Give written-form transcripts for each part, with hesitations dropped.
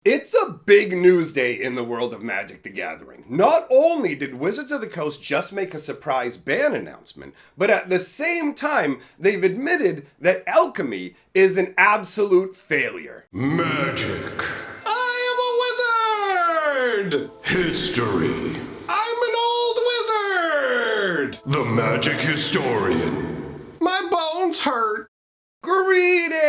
It's a big news day in the world of Magic the Gathering. Not only did Wizards of the Coast just make a surprise ban announcement, but at the same time, they've admitted that Alchemy is an absolute failure. Magic. I am a wizard! History. I'm an old wizard! The magic historian. My bones hurt. Greetings!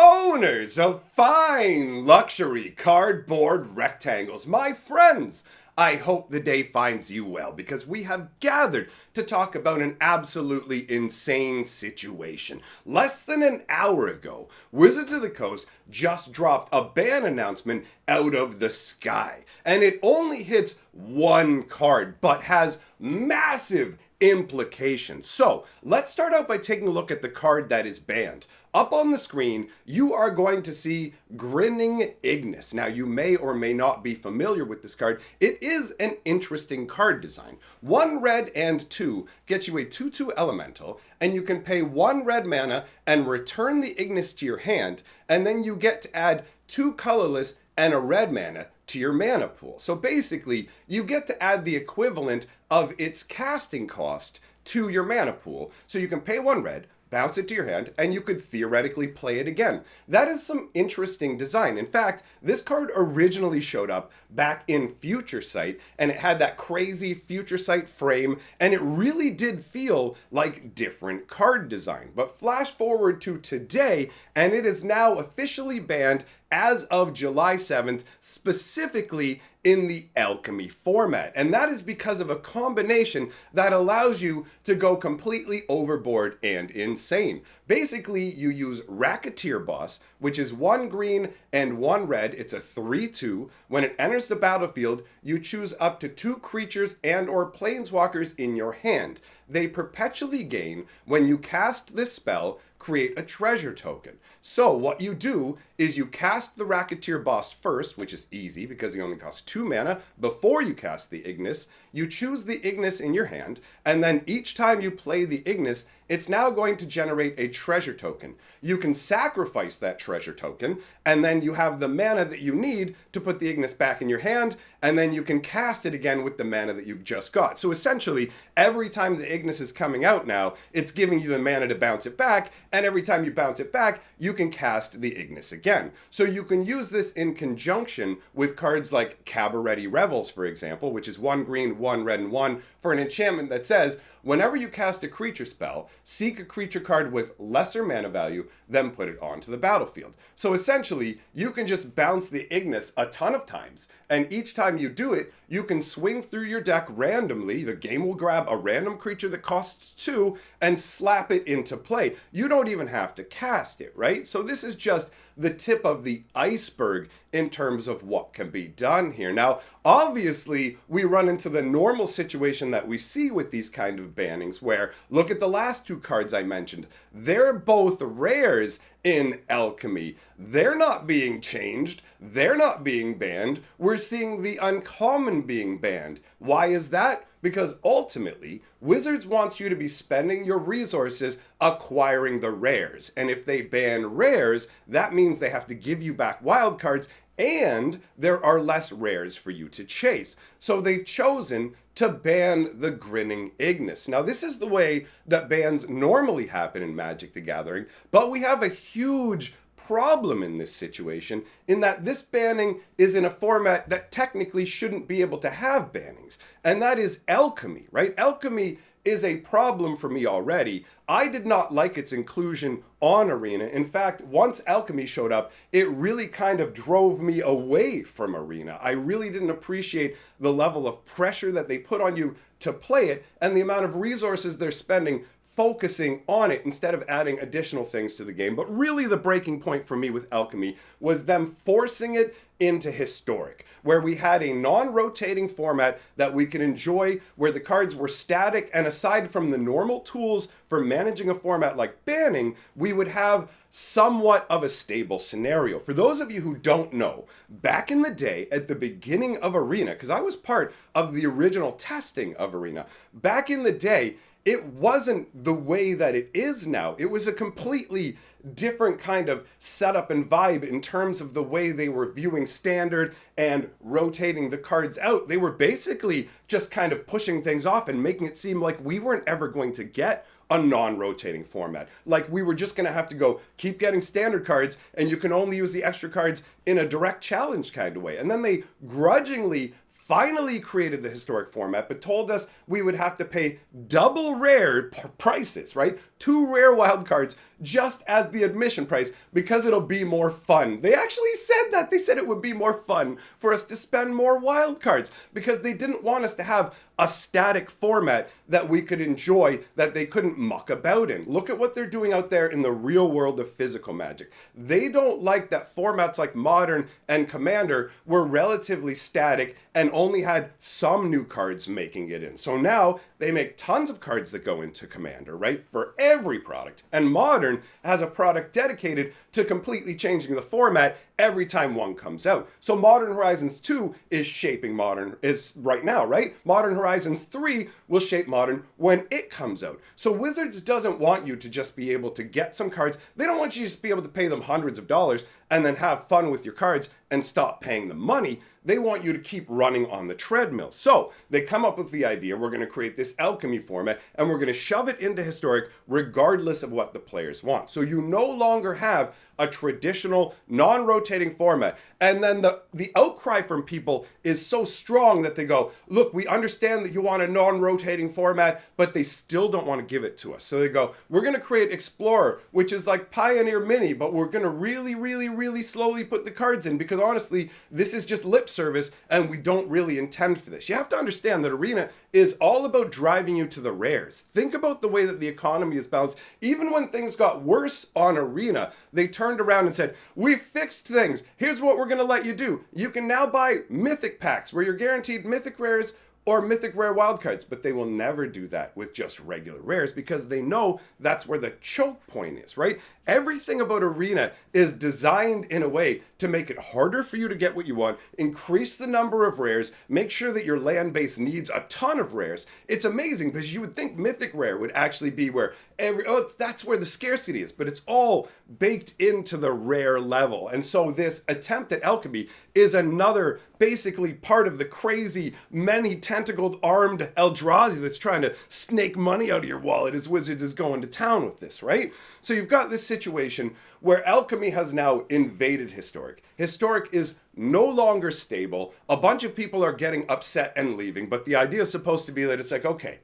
Owners of fine luxury cardboard rectangles, my friends! I hope the day finds you well because we have gathered to talk about an absolutely insane situation. Less than an hour ago, Wizards of the Coast just dropped a ban announcement out of the sky. And it only hits one card, but has massive implications. So let's start out by taking a look at the card that is banned. Up on the screen, you are going to see Grinning Ignis. Now, you may or may not be familiar with this card. It is an interesting card design. 1 red and 2 gets you a 2/2 elemental, and you can pay 1 red mana and return the Ignis to your hand, and then you get to add 2 colorless and a red mana to your mana pool. So basically, you get to add the equivalent of its casting cost to your mana pool. So you can pay 1 red, bounce it to your hand, and you could theoretically play it again. That is some interesting design. In fact, this card originally showed up back in Future Sight, and it had that crazy Future Sight frame, and it really did feel like different card design. But flash forward to today, and it is now officially banned as of July 7th, specifically in the Alchemy format. And that is because of a combination that allows you to go completely overboard and insane. Basically, you use Racketeer Boss, which is 1 green and 1 red. It's a 3/2. When it enters the battlefield, you choose up to 2 creatures and or planeswalkers in your hand. They perpetually gain when you cast this spell, create a treasure token. So what you do is you cast the Racketeer Boss first, which is easy because he only costs 2 mana before you cast the Ignis. You choose the Ignis in your hand, and then each time you play the Ignis, it's now going to generate a treasure token. You can sacrifice that treasure token, and then you have the mana that you need to put the Ignis back in your hand, and then you can cast it again with the mana that you just got. So essentially, every time the Ignis is coming out now, it's giving you the mana to bounce it back, and every time you bounce it back, you can cast the Ignis again. So you can use this in conjunction with cards like Cabaret Revels, for example, which is 1 green, 1 red, and 1 for an enchantment that says, whenever you cast a creature spell, seek a creature card with lesser mana value, then put it onto the battlefield. So essentially, you can just bounce the Ignis a ton of times, and each time you do it, you can swing through your deck randomly. The game will grab a random creature that costs 2 and slap it into play. You don't even have to cast it, right? So this is just the tip of the iceberg in terms of what can be done here. Now, obviously, we run into the normal situation that we see with these kind of bannings where, look at the last 2 cards I mentioned. They're both rares in Alchemy. They're not being changed. They're not being banned. We're seeing the uncommon being banned. Why is that? Because ultimately, Wizards wants you to be spending your resources acquiring the rares. And if they ban rares, that means they have to give you back wildcards, and there are less rares for you to chase. So they've chosen to ban the Grinning Ignis. Now, this is the way that bans normally happen in Magic the Gathering, but we have a huge problem in this situation in that this banning is in a format that technically shouldn't be able to have bannings, and that is Alchemy, right? Alchemy is a problem for me already. I did not like its inclusion on Arena. In fact, once Alchemy showed up, it really kind of drove me away from Arena. I really didn't appreciate the level of pressure that they put on you to play it and the amount of resources they're spending focusing on it instead of adding additional things to the game. But really the breaking point for me with Alchemy was them forcing it into Historic, where we had a non-rotating format that we could enjoy, where the cards were static, and aside from the normal tools for managing a format like banning, we would have somewhat of a stable scenario. For those of you who don't know, back in the day, at the beginning of Arena, because I was part of the original testing of Arena, back in the day, it wasn't the way that it is now. It was a completely different kind of setup and vibe in terms of the way they were viewing standard and rotating the cards out. They were basically just kind of pushing things off and making it seem like we weren't ever going to get a non-rotating format. Like we were just going to have to go keep getting standard cards, and you can only use the extra cards in a direct challenge kind of way. And then they grudgingly finally created the historic format, but told us we would have to pay double rare prices, right? 2 rare wild cards just as the admission price because it'll be more fun. They actually said that. They said it would be more fun for us to spend more wild cards because they didn't want us to have a static format that we could enjoy that they couldn't muck about in. Look at what they're doing out there in the real world of physical Magic. They don't like that formats like Modern and Commander were relatively static and only had some new cards making it in. So now they make tons of cards that go into Commander, right? For every product. And Modern has a product dedicated to completely changing the format every time one comes out. So Modern Horizons 2 is shaping Modern is right now, right? Modern Horizons 3 will shape Modern when it comes out. So Wizards doesn't want you to just be able to get some cards. They don't want you to just be able to pay them hundreds of dollars and then have fun with your cards and stop paying them money. They want you to keep running on the treadmill. So they come up with the idea, we're going to create this Alchemy format and we're going to shove it into Historic regardless of what the players want. So you no longer have a traditional non-rotating format. And then the outcry from people is so strong that they go, look, we understand that you want a non-rotating format, but they still don't want to give it to us. So they go, we're going to create Explorer, which is like Pioneer Mini, but we're going to really slowly put the cards in because honestly, this is just lip service and we don't really intend for this. You have to understand that Arena is all about driving you to the rares. Think about the way that the economy is balanced. Even when things got worse on Arena, they turned around and said, we fixed things. Here's what we're going to let you do. You can now buy mythic packs where you're guaranteed mythic rares or mythic rare wildcards, but they will never do that with just regular rares because they know that's where the choke point is, right? Everything about Arena is designed in a way to make it harder for you to get what you want, increase the number of rares, make sure that your land base needs a ton of rares. It's amazing because you would think mythic rare would actually be where that's where the scarcity is, but it's all baked into the rare level. And so this attempt at Alchemy is another basically part of the crazy many tentacled armed Eldrazi that's trying to snake money out of your wallet as Wizards is going to town with this, right? So you've got this situation where Alchemy has now invaded Historic. Historic is no longer stable. A bunch of people are getting upset and leaving, but the idea is supposed to be that it's like, okay,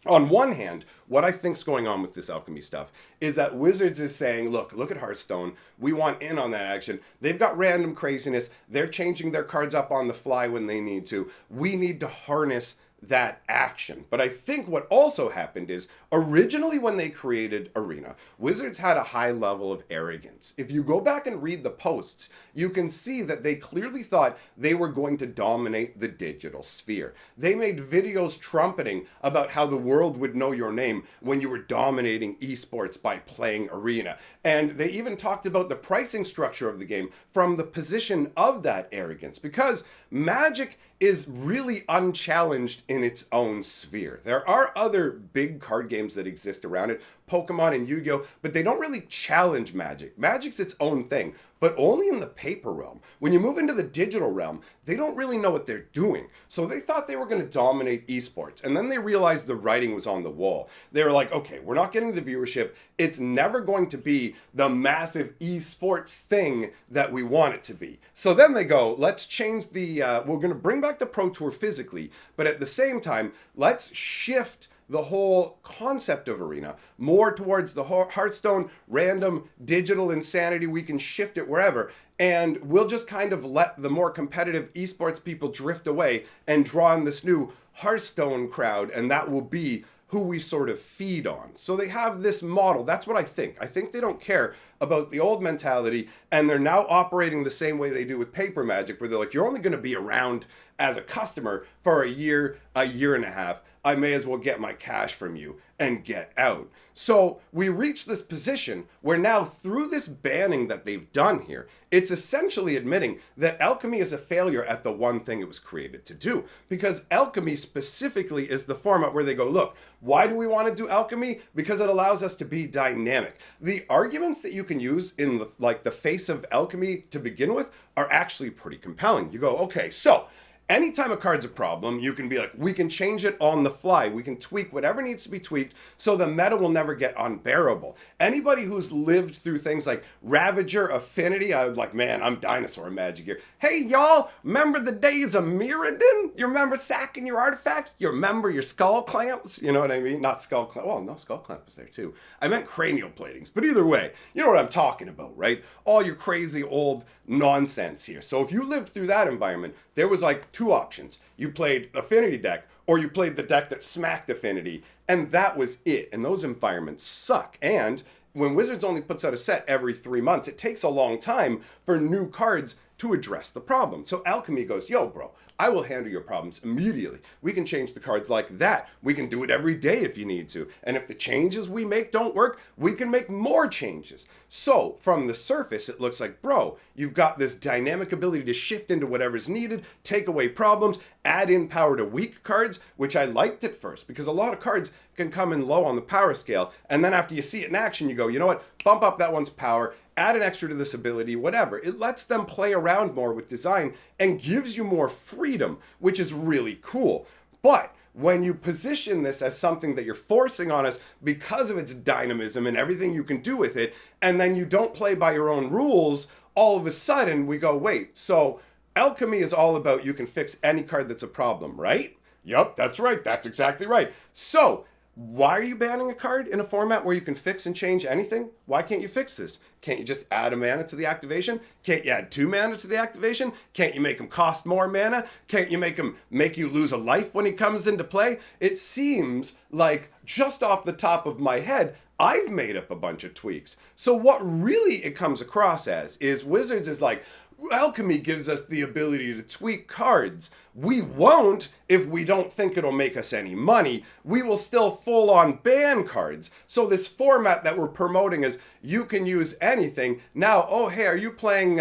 on one hand, what I think's going on with this Alchemy stuff is that Wizards is saying, look at Hearthstone. We want in on that action. They've got random craziness. They're changing their cards up on the fly when they need to. We need to harness that action. But I think what also happened is originally when they created Arena, Wizards had a high level of arrogance. If you go back and read the posts, you can see that they clearly thought they were going to dominate the digital sphere. They made videos trumpeting about how the world would know your name when you were dominating esports by playing Arena. And they even talked about the pricing structure of the game from the position of that arrogance because Magic is really unchallenged in its own sphere. There are other big card games that exist around it, Pokemon and Yu-Gi-Oh, but they don't really challenge Magic. Magic's its own thing, but only in the paper realm. When you move into the digital realm, they don't really know what they're doing. So they thought they were going to dominate esports, and then they realized the writing was on the wall. They were like, okay, we're not getting the viewership. It's never going to be the massive esports thing that we want it to be. So then they go, let's change we're going to bring back the Pro Tour physically, but at the same time, let's shift the whole concept of Arena more towards the Hearthstone random digital insanity. We can shift it wherever, and we'll just kind of let the more competitive esports people drift away and draw in this new Hearthstone crowd, and that will be who we sort of feed on. So they have this model. That's what I think. I think they don't care about the old mentality, and they're now operating the same way they do with paper Magic, where they're like, you're only going to be around as a customer for a year and a half. I may as well get my cash from you. and get out. So we reach this position where now through this banning that they've done here, it's essentially admitting that Alchemy is a failure at the one thing it was created to do. Because Alchemy specifically is the format where they go, look, why do we want to do Alchemy? Because it allows us to be dynamic. The arguments that you can use in the face of Alchemy to begin with are actually pretty compelling. You go, okay, so anytime a card's a problem, you can be like, we can change it on the fly. We can tweak whatever needs to be tweaked so the meta will never get unbearable. Anybody who's lived through things like Ravager, Affinity, I was like, man, I'm dinosaur Magic here. Hey, y'all, remember the days of Mirrodin? You remember sacking your artifacts? You remember your skull clamps? You know what I mean? Not skull clamp. Well, no, skull clamp was there too. I meant cranial platings. But either way, you know what I'm talking about, right? All your crazy old nonsense here. So if you lived through that environment, there was like two options. You played Affinity deck, or you played the deck that smacked Affinity, and that was it. And those environments suck. And when Wizards only puts out a set every 3 months, it takes a long time for new cards to address the problem. So Alchemy goes, yo, bro, I will handle your problems immediately. We can change the cards like that. We can do it every day if you need to. And if the changes we make don't work, we can make more changes. So from the surface, it looks like, bro, you've got this dynamic ability to shift into whatever's needed, take away problems, add in power to weak cards, which I liked at first because a lot of cards can come in low on the power scale. And then after you see it in action, you go, you know what? Bump up that one's power, add an extra to this ability, whatever. It lets them play around more with design and gives you more freedom, which is really cool. But when you position this as something that you're forcing on us because of its dynamism and everything you can do with it, and then you don't play by your own rules, all of a sudden we go, wait, so Alchemy is all about you can fix any card that's a problem, right? Yup, that's right. That's exactly right. So why are you banning a card in a format where you can fix and change anything? Why can't you fix this? Can't you just add a mana to the activation? Can't you add 2 mana to the activation? Can't you make him cost more mana? Can't you make you lose a life when he comes into play? It seems like just off the top of my head, I've made up a bunch of tweaks. So what really it comes across as is Wizards is like, Alchemy gives us the ability to tweak cards. We won't if we don't think it'll make us any money. We will still full on ban cards. So this format that we're promoting is you can use anything. Now, oh hey, are you playing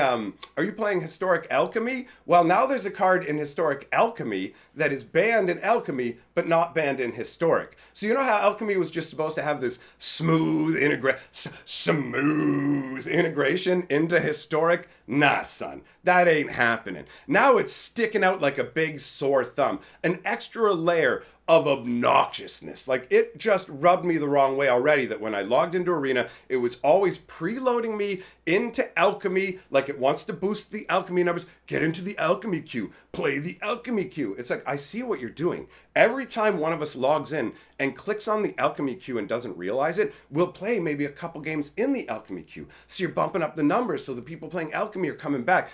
Historic Alchemy? Well, now there's a card in Historic Alchemy that is banned in Alchemy, but not banned in Historic. So you know how Alchemy was just supposed to have this smooth integration into Historic? Nah, son, that ain't happening. Now it's sticking out like a big sore thumb, an extra layer of obnoxiousness. Like, it just rubbed me the wrong way already that when I logged into Arena, it was always preloading me into Alchemy, like it wants to boost the Alchemy numbers. Get into the Alchemy queue, play the Alchemy queue. It's like, I see what you're doing. Every time one of us logs in and clicks on the Alchemy queue and doesn't realize it, we'll play maybe a couple games in the Alchemy queue. So you're bumping up the numbers so the people playing Alchemy are coming back.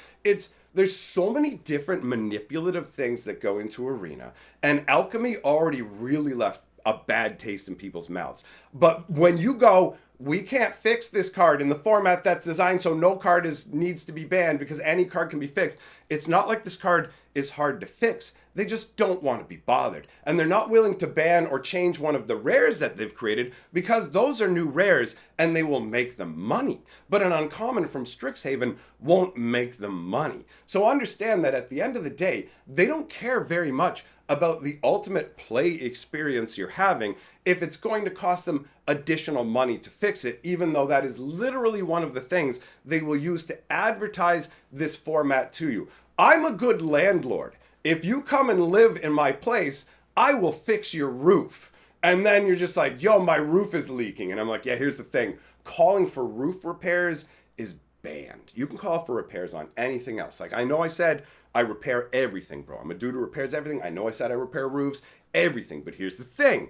There's so many different manipulative things that go into Arena, and Alchemy already really left a bad taste in people's mouths. But when you go, we can't fix this card in the format that's designed so no card needs to be banned because any card can be fixed, it's not like this card is hard to fix. They just don't want to be bothered. And they're not willing to ban or change one of the rares that they've created because those are new rares and they will make them money. But an uncommon from Strixhaven won't make them money. So understand that at the end of the day, they don't care very much about the ultimate play experience you're having if it's going to cost them additional money to fix it, even though that is literally one of the things they will use to advertise this format to you. I'm a good landlord. If you come and live in my place, I will fix your roof. And then you're just like, yo, my roof is leaking. And I'm like, yeah, here's the thing. Calling for roof repairs is banned. You can call for repairs on anything else. Like, I know I said I repair everything, bro. I'm a dude who repairs everything. I know I said I repair roofs, everything. But here's the thing.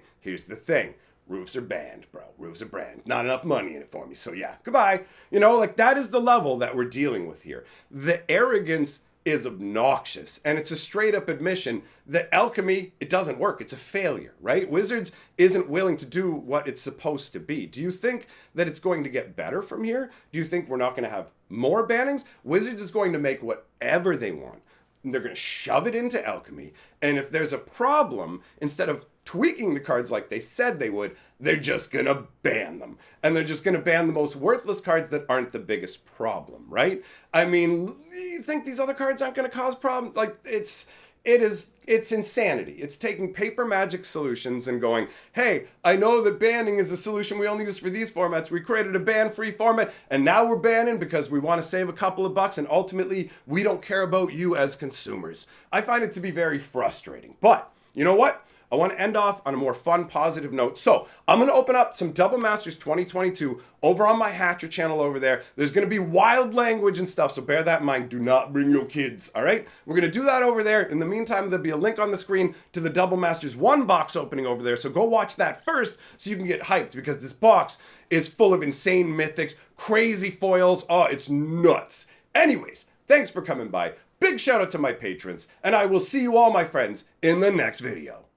Roofs are banned, bro. Roofs are banned. Not enough money in it for me. So yeah, goodbye. You know, like, that is the level that we're dealing with here. The arrogance is obnoxious, and it's a straight up admission that Alchemy, it doesn't work. It's a failure, right? Wizards isn't willing to do what it's supposed to be. Do you think that it's going to get better from here? Do you think we're not going to have more bannings? Wizards is going to make whatever they want. They're going to shove it into Alchemy, and if there's a problem, instead of tweaking the cards like they said they would, they're just gonna ban them. And they're just gonna ban the most worthless cards that aren't the biggest problem, right? I mean, you think these other cards aren't gonna cause problems? Like, it's insanity. It's taking paper Magic solutions and going, hey, I know that banning is a solution we only use for these formats. We created a ban-free format, and now we're banning because we want to save a couple of bucks, and ultimately, we don't care about you as consumers. I find it to be very frustrating. But, you know what? I want to end off on a more fun, positive note. So I'm going to open up some Double Masters 2022 over on my Hatcher channel over there. There's going to be wild language and stuff, so bear that in mind. Do not bring your kids, all right? We're going to do that over there. In the meantime, there'll be a link on the screen to the Double Masters 1 box opening over there, so go watch that first so you can get hyped, because this box is full of insane mythics, crazy foils. Oh, it's nuts. Anyways, thanks for coming by. Big shout out to my patrons, and I will see you all, my friends, in the next video.